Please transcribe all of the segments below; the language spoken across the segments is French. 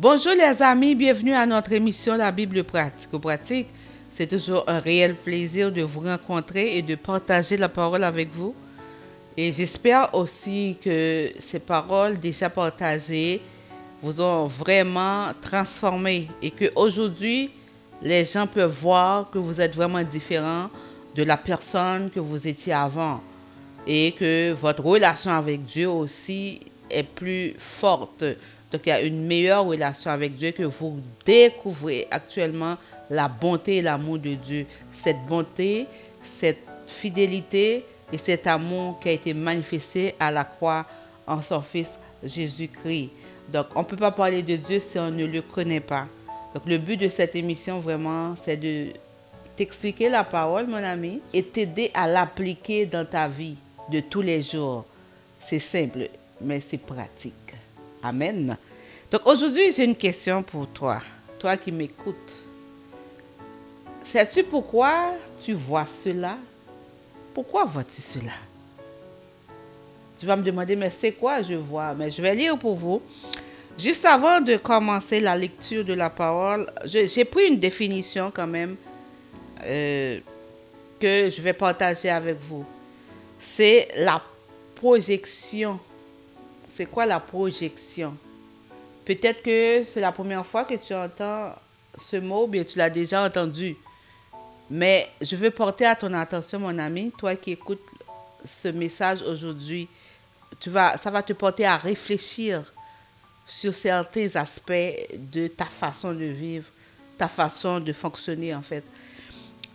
Bonjour les amis, bienvenue à notre émission La Bible pratique. C'est toujours un réel plaisir de vous rencontrer et de partager la parole avec vous. Et j'espère aussi que ces paroles déjà partagées vous ont vraiment transformé et que aujourd'hui les gens peuvent voir que vous êtes vraiment différent de la personne que vous étiez avant et que votre relation avec Dieu aussi est plus forte. Donc il y a une meilleure relation avec Dieu, que vous découvrez actuellement la bonté et l'amour de Dieu. Cette bonté, cette fidélité et cet amour qui a été manifesté à la croix en son Fils Jésus-Christ. Donc on ne peut pas parler de Dieu si on ne le connaît pas. Donc le but de cette émission vraiment, c'est de t'expliquer la parole, mon ami, et t'aider à l'appliquer dans ta vie de tous les jours. C'est simple, mais c'est pratique. Amen. Donc aujourd'hui, j'ai une question pour toi, toi qui m'écoutes. Sais-tu pourquoi tu vois cela? Pourquoi vois-tu cela? Tu vas me demander, mais c'est quoi je vois? Mais je vais lire pour vous. Juste avant de commencer la lecture de la parole, j'ai pris une définition quand même que je vais partager avec vous. C'est la projection. C'est quoi la projection? Peut-être que c'est la première fois que tu entends ce mot, bien tu l'as déjà entendu. Mais je veux porter à ton attention, mon ami, toi qui écoutes ce message aujourd'hui, ça va te porter à réfléchir sur certains aspects de ta façon de vivre, ta façon de fonctionner en fait.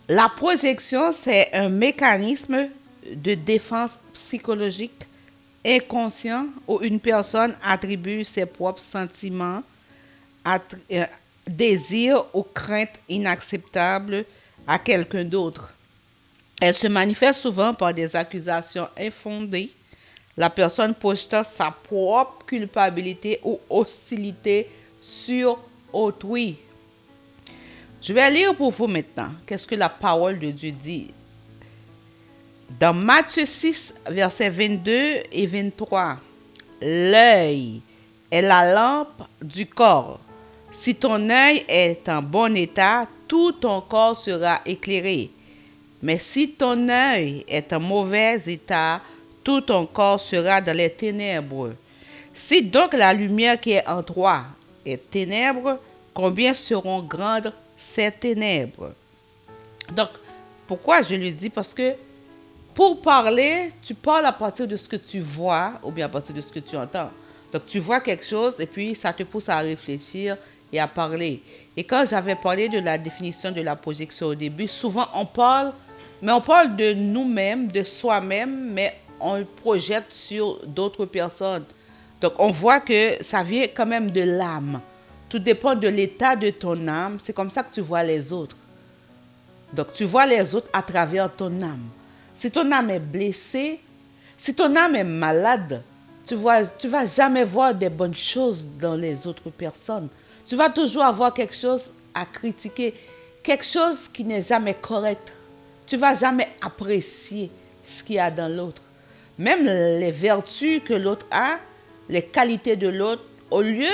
La projection, c'est un mécanisme de défense psychologique inconscient où une personne attribue ses propres sentiments, désirs ou craintes inacceptables à quelqu'un d'autre. Elle se manifeste souvent par des accusations infondées, la personne projetant sa propre culpabilité ou hostilité sur autrui. Je vais lire pour vous maintenant. Qu'est-ce que la parole de Dieu dit? Dans Matthieu 6, versets 22 et 23, l'œil est la lampe du corps. Si ton œil est en bon état, tout ton corps sera éclairé. Mais si ton œil est en mauvais état, tout ton corps sera dans les ténèbres. Si donc la lumière qui est en toi est ténèbres, combien seront grandes ces ténèbres? Donc, pourquoi je le dis? Parce que pour parler, tu parles à partir de ce que tu vois ou bien à partir de ce que tu entends. Donc, tu vois quelque chose et puis ça te pousse à réfléchir et à parler. Et quand j'avais parlé de la définition de la projection au début, souvent on parle, mais on parle de nous-mêmes, de soi-même, mais on le projette sur d'autres personnes. Donc, on voit que ça vient quand même de l'âme. Tout dépend de l'état de ton âme. C'est comme ça que tu vois les autres. Donc, tu vois les autres à travers ton âme. Si ton âme est blessée, si ton âme est malade, tu vas jamais voir des bonnes choses dans les autres personnes. Tu vas toujours avoir quelque chose à critiquer, quelque chose qui n'est jamais correct. Tu vas jamais apprécier ce qu'il y a dans l'autre. Même les vertus que l'autre a, les qualités de l'autre, au lieu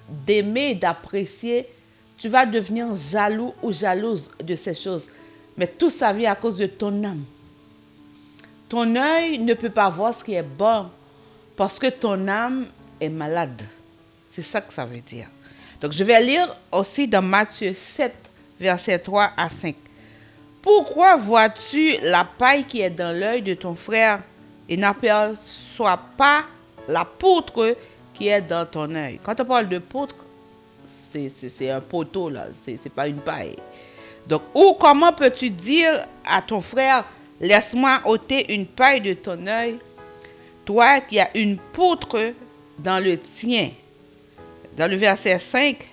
d'aimer, d'apprécier, tu vas devenir jaloux ou jalouse de ces choses. Mais tout ça vient à cause de ton âme. Ton œil ne peut pas voir ce qui est bon parce que ton âme est malade. C'est ça que ça veut dire. Donc, je vais lire aussi dans Matthieu 7, versets 3 à 5. Pourquoi vois-tu la paille qui est dans l'œil de ton frère et n'aperçois pas la poutre qui est dans ton œil? Quand on parle de poutre, c'est un poteau, là. C'est pas une paille. Donc, ou comment peux-tu dire à ton frère, laisse-moi ôter une paille de ton œil, toi qui as une poutre dans le tien? Dans le verset 5,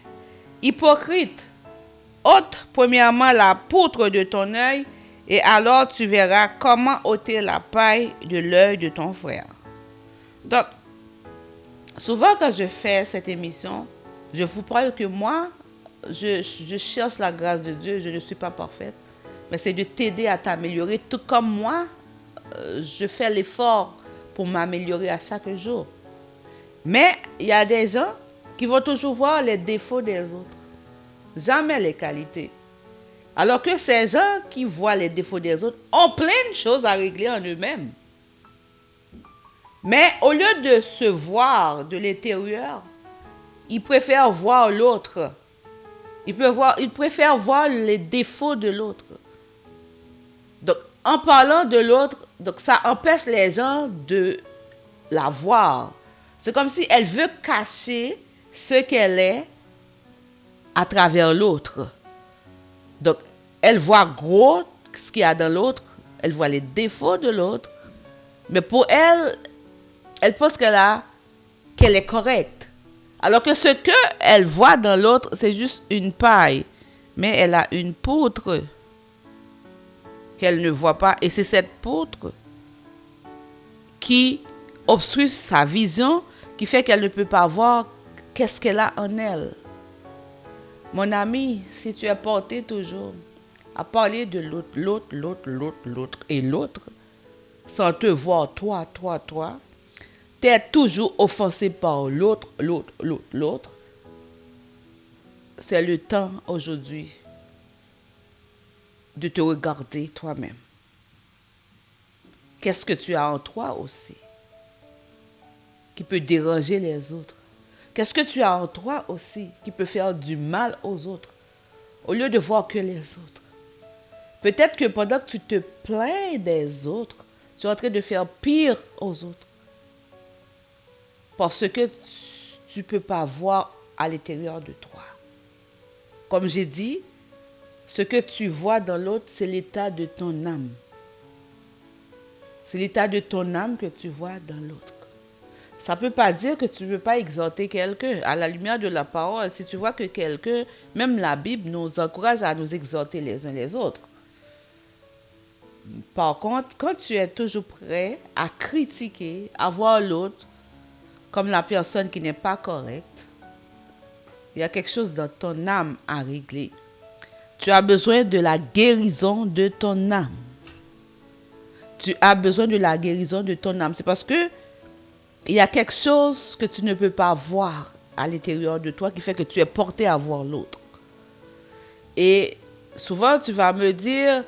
hypocrite, ôte premièrement la poutre de ton œil, et alors tu verras comment ôter la paille de l'œil de ton frère. Donc, souvent quand je fais cette émission, je vous parle que moi, je cherche la grâce de Dieu, je ne suis pas parfaite, mais c'est de t'aider à t'améliorer, tout comme moi, je fais l'effort pour m'améliorer à chaque jour. Mais il y a des gens qui vont toujours voir les défauts des autres, jamais les qualités. Alors que ces gens qui voient les défauts des autres ont plein de choses à régler en eux-mêmes. Mais au lieu de se voir de l'intérieur, ils préfèrent voir l'autre. Ils préfèrent voir les défauts de l'autre. Donc, en parlant de l'autre, donc ça empêche les gens de la voir. C'est comme si elle veut cacher ce qu'elle est à travers l'autre. Donc, elle voit gros ce qu'il y a dans l'autre, elle voit les défauts de l'autre, mais pour elle, elle pense qu'elle est correcte. Alors que ce qu'elle voit dans l'autre, c'est juste une paille, mais elle a une poutre qu'elle ne voit pas, et c'est cette poutre qui obstrue sa vision, qui fait qu'elle ne peut pas voir qu'est-ce qu'elle a en elle. Mon ami, si tu es porté toujours à parler de l'autre et l'autre, sans te voir toi, tu es toujours offensé par l'autre, c'est le temps aujourd'hui de te regarder toi-même. Qu'est-ce que tu as en toi aussi qui peut déranger les autres? Qu'est-ce que tu as en toi aussi qui peut faire du mal aux autres au lieu de voir que les autres? Peut-être que pendant que tu te plains des autres, tu es en train de faire pire aux autres. Parce que tu ne peux pas voir à l'intérieur de toi. Comme j'ai dit, ce que tu vois dans l'autre, c'est l'état de ton âme. C'est l'état de ton âme que tu vois dans l'autre. Ça ne peut pas dire que tu ne veux pas exhorter quelqu'un. À la lumière de la parole, si tu vois que quelqu'un, même la Bible nous encourage à nous exhorter les uns les autres. Par contre, quand tu es toujours prêt à critiquer, à voir l'autre comme la personne qui n'est pas correcte, il y a quelque chose dans ton âme à régler. Tu as besoin de la guérison de ton âme. Tu as besoin de la guérison de ton âme. C'est parce que il y a quelque chose que tu ne peux pas voir à l'intérieur de toi qui fait que tu es porté à voir l'autre. Et souvent, tu vas me dire,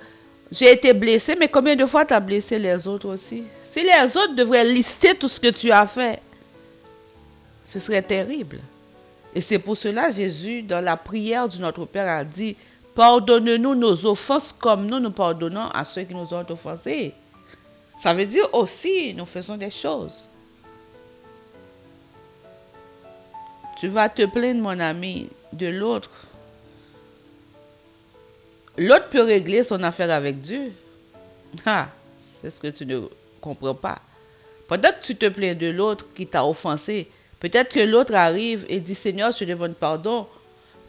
j'ai été blessé, mais combien de fois tu as blessé les autres aussi? Si les autres devraient lister tout ce que tu as fait, ce serait terrible. Et c'est pour cela Jésus, dans la prière du Notre Père, a dit, pardonne-nous nos offenses comme nous pardonnons à ceux qui nous ont offensés. Ça veut dire aussi, nous faisons des choses. Tu vas te plaindre, mon ami, de l'autre. L'autre peut régler son affaire avec Dieu. Ah, c'est ce que tu ne comprends pas. Pendant que tu te plains de l'autre qui t'a offensé, peut-être que l'autre arrive et dit, Seigneur, je te demande pardon.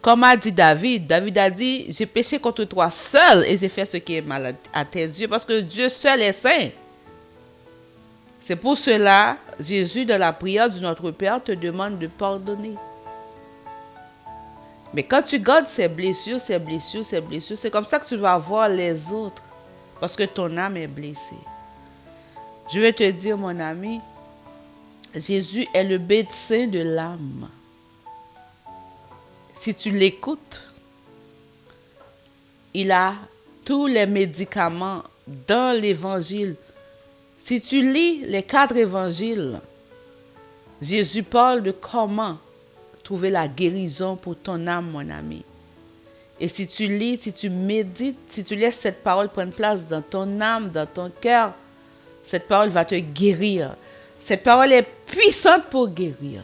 Comme a dit David, David a dit, j'ai péché contre toi seul et j'ai fait ce qui est mal à tes yeux parce que Dieu seul est saint. C'est pour cela, Jésus, dans la prière du Notre Père, te demande de pardonner. Mais quand tu gardes ces blessures, c'est comme ça que tu vas voir les autres. Parce que ton âme est blessée. Je vais te dire, mon ami, Jésus est le médecin de l'âme. Si tu l'écoutes, il a tous les médicaments dans l'évangile. Si tu lis les 4 évangiles, Jésus parle de comment trouver la guérison pour ton âme, mon ami. Et si tu lis, si tu médites, si tu laisses cette parole prendre place dans ton âme, dans ton cœur, cette parole va te guérir. Cette parole est puissante pour guérir.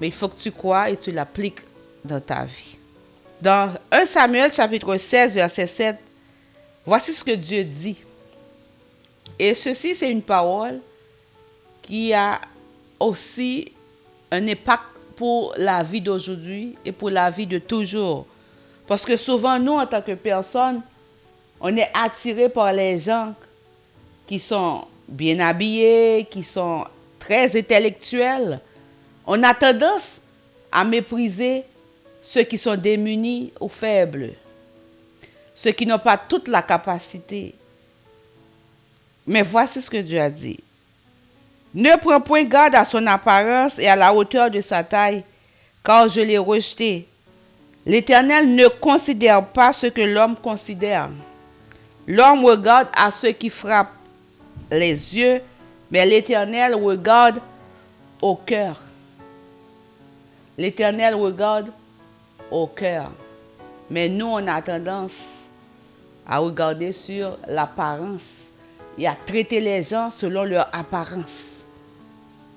Mais il faut que tu crois et tu l'appliques dans ta vie. Dans 1 Samuel chapitre 16, verset 7, voici ce que Dieu dit. Et ceci, c'est une parole qui a aussi un impact pour la vie d'aujourd'hui et pour la vie de toujours. Parce que souvent, nous, en tant que personnes, on est attirés par les gens qui sont bien habillés, qui sont très intellectuels. On a tendance à mépriser ceux qui sont démunis ou faibles, ceux qui n'ont pas toute la capacité. Mais voici ce que Dieu a dit. Ne prends point garde à son apparence et à la hauteur de sa taille, car je l'ai rejeté. L'Éternel ne considère pas ce que l'homme considère. L'homme regarde à ce qui frappe les yeux, mais l'Éternel regarde au cœur. L'Éternel regarde au cœur. Mais nous, on a tendance à regarder sur l'apparence et à traiter les gens selon leur apparence.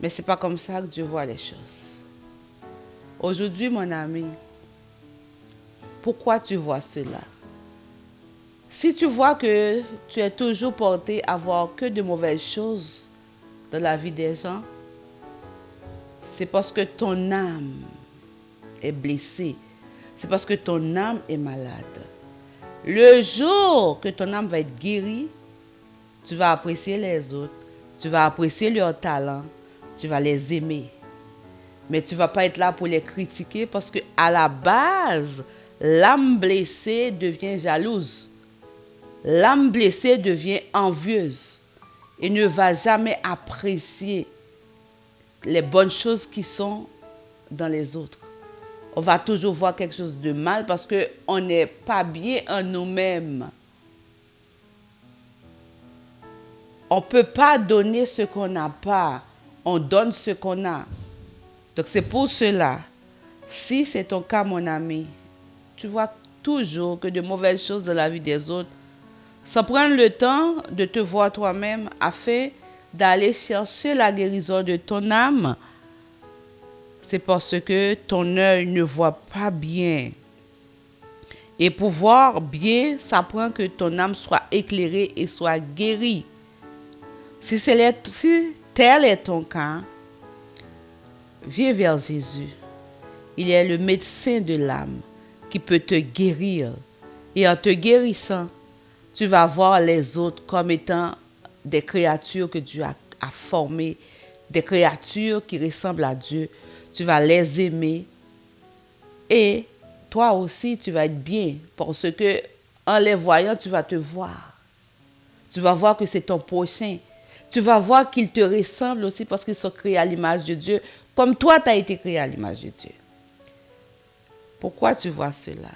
Mais ce n'est pas comme ça que Dieu voit les choses. Aujourd'hui, mon ami, pourquoi tu vois cela? Si tu vois que tu es toujours porté à voir que de mauvaises choses dans la vie des gens, c'est parce que ton âme est blessée. C'est parce que ton âme est malade. Le jour que ton âme va être guérie, tu vas apprécier les autres, tu vas apprécier leurs talents, tu vas les aimer. Mais tu ne vas pas être là pour les critiquer parce qu'à la base, l'âme blessée devient jalouse. L'âme blessée devient envieuse et ne va jamais apprécier les bonnes choses qui sont dans les autres. On va toujours voir quelque chose de mal parce qu'on n'est pas bien en nous-mêmes. On ne peut pas donner ce qu'on n'a pas. On donne ce qu'on a. Donc c'est pour cela, si c'est ton cas, mon ami, tu vois toujours que de mauvaises choses dans la vie des autres, sans prendre le temps de te voir toi-même afin d'aller chercher la guérison de ton âme, c'est parce que ton œil ne voit pas bien. Et pour voir bien, ça prend que ton âme soit éclairée et soit guérie. Si tel est ton cas, viens vers Jésus. Il est le médecin de l'âme qui peut te guérir. Et en te guérissant, tu vas voir les autres comme étant des créatures que Dieu a formées, des créatures qui ressemblent à Dieu. Tu vas les aimer et toi aussi, tu vas être bien parce que en les voyant, tu vas te voir. Tu vas voir que c'est ton prochain. Tu vas voir qu'ils te ressemblent aussi parce qu'ils sont créés à l'image de Dieu, comme toi, tu as été créé à l'image de Dieu. Pourquoi tu vois cela?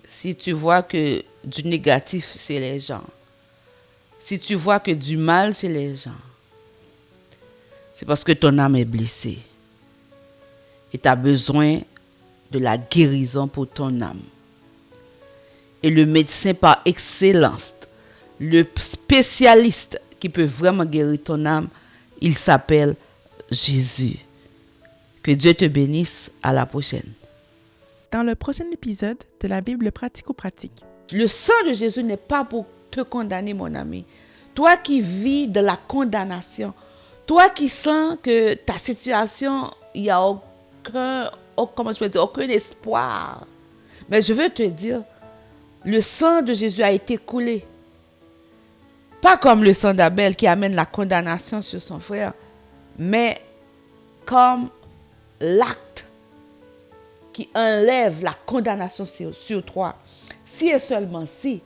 Si tu vois que du négatif chez les gens, si tu vois que du mal chez les gens, c'est parce que ton âme est blessée. Et tu as besoin de la guérison pour ton âme. Et le médecin par excellence, le spécialiste qui peut vraiment guérir ton âme, il s'appelle Jésus. Que Dieu te bénisse. À la prochaine. Dans le prochain épisode de la Bible pratico-pratique. Le sang de Jésus n'est pas pour te condamner, mon ami. Toi qui vis de la condamnation, toi qui sens que ta situation, il n'y a aucun espoir. Mais je veux te dire, le sang de Jésus a été coulé. Pas comme le sang d'Abel qui amène la condamnation sur son frère, mais comme l'acte qui enlève la condamnation sur toi. Si et seulement si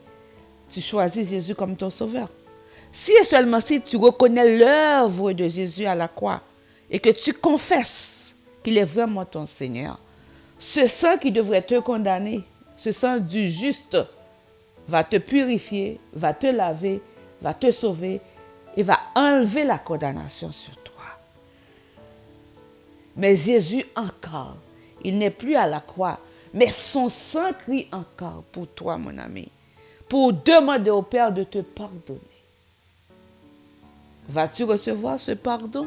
tu choisis Jésus comme ton sauveur. Si et seulement si tu reconnais l'œuvre de Jésus à la croix et que tu confesses qu'il est vraiment ton Seigneur, ce sang qui devrait te condamner, ce sang du juste, va te purifier, va te laver, va te sauver et va enlever la condamnation sur toi. Mais Jésus encore, il n'est plus à la croix, mais son sang crie encore pour toi, mon ami, pour demander au Père de te pardonner. Vas-tu recevoir ce pardon?